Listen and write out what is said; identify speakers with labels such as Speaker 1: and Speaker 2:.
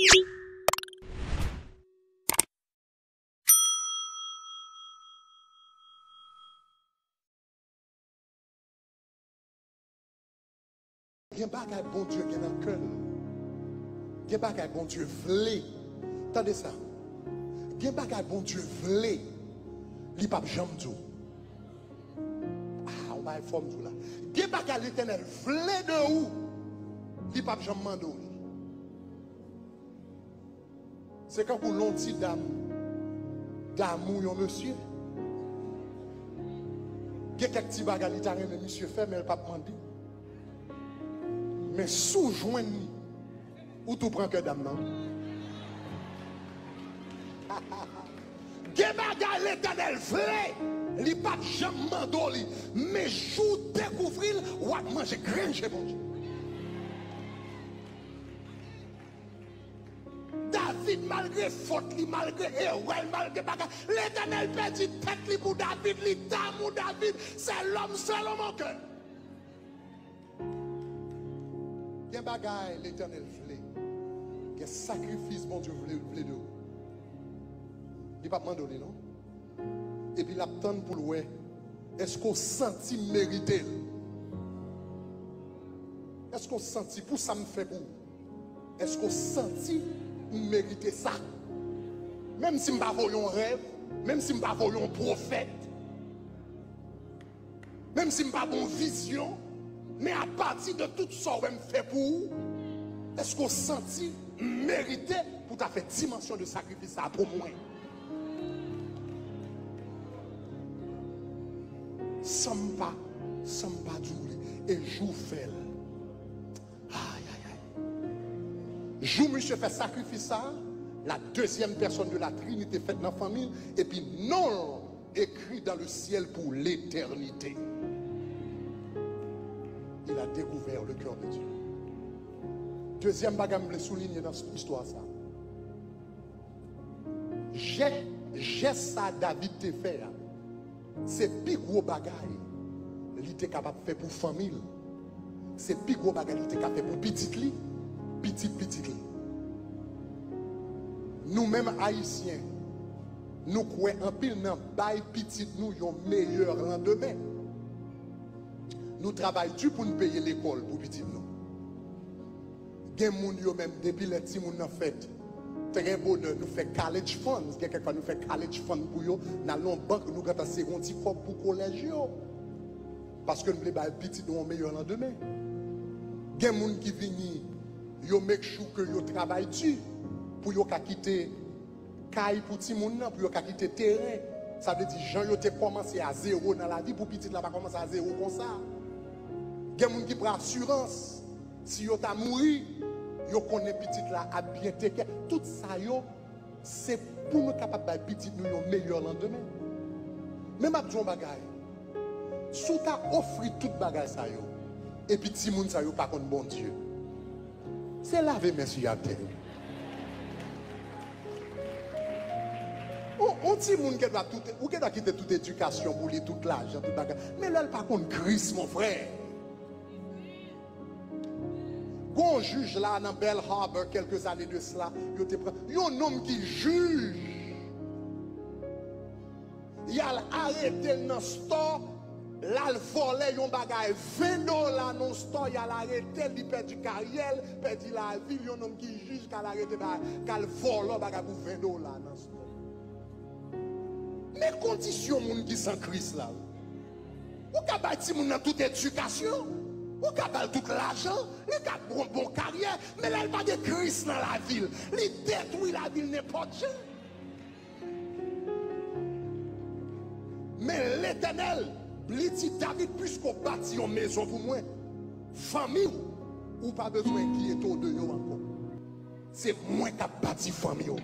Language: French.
Speaker 1: Il y a un bagage bon Dieu qui est dans le cœur. Il y a un bagage bon Dieu vlé. Attendez ça. Il y a un bagage bon Dieu vlé. Il n'y a pas de jambe tout. Ah, on va être forme tout là. Il y a un bagage l'éternel vlé de où? Il n'y a pas de jambe mando. C'est quand vous l'on dit d'amour, monsieur. Il y a quelques petits bagages l'éternel, monsieur fait, mais elle n'a pas demandé. Mais sous-joigne, où tu prends que dame, non? Gebaga l'éternel vrai, li pas de jambe mando li, mais jou découvrir ou à manger grain chez bon Dieu. David malgré faute li, malgré erreur, malgré baga, l'éternel perdit tête li pour David, li tamou David, c'est l'homme seul au cœur. Il y a un bagage l'éternel voulait. Il y a un sacrifice, mon Dieu, voulait de vous. Il n'y a pas demandé, non? Et puis, il attend pour le ouais. Est-ce qu'on sentit mériter? Est-ce qu'on sentit pour ça me fait pour? Est-ce qu'on sentit mériter ça? Même si je ne vais pas un rêve, même si je ne vais pas un prophète, même si je ne vais pas une vision, mais à partir de tout ça, on me fait pour vous, est-ce qu'on sentit mériter pour ta fait dimension de sacrifice ça pour moi? Samba doulé et joue fait. Aïe aïe aïe. Joue monsieur fait sacrifice ça, la deuxième personne de la Trinité faite dans la famille, et puis non écrit dans le ciel pour l'éternité. Il a découvert le cœur de Dieu. Deuxième bagage, je souligner dans cette histoire ça. J'ai ça David te fait. C'est plus gros bagage. Il était capable de faire pour famille. C'est plus gros bagage. Il était capable de faire pour petit. Nous-mêmes haïtiens, nous croyons en pile dans bail petit nous un meilleur lendemain. Nous travaillons dur pour nous payer l'école pour petit nous. Gen moun yo même depuis les petits moun en fait. Très bonheur nous fait college funds, quelquefois nous fait college funds pour yo, dans la banque nous gata seconde pour collège yo. Parce que nous voulons bailler petit nous un meilleur lendemain. Gen moun qui vini yo make sure que yo travaille dur pour yo ka quitter caille pour ti moun nan, pour yo ka quitter terrain. Ça veut dire Jean yo te commencé à zéro dans la vie pour petit là pas commencer à zéro comme ça. Il y a des gens qui prennent assurance. Si vous avez mouru, vous connaissez petit là à bien te. Tout ça, c'est pour nous capables de petit nous un meilleur lendemain. Même à John Bagay, si vous avez offert tout bagay ça, et puis si vous n'avez pas contre bon Dieu, c'est laver merci à terre. On dit que doit quitter toute éducation pour lire toute l'argent, tout bagay. Mais là, par contre, Christ, mon frère. Gon juge là dans Bell Harbor quelques années de cela, il y a un homme qui juge. Il a arrêté dans le store, là il volait un bagage $20 dans le store, il a arrêté, il perdu carrière, perdu la vie, il y a un homme qui juge qu'il a arrêté, qu'il vole un bagage pour $20 dans le store. Mais conditions moun qui sans Christ là. Ou ka bâti moun dans toute éducation? Ou capable tout l'argent, il a une bonne carrière, mais là, il n'y a pas de Christ dans la ville. Il détruit la ville n'importe où. Mais l'Éternel, il dit David, puisqu'on bâtit une maison pour moi, famille, ou pas besoin qui est autour de nous encore. C'est moi qui ai bâti famille.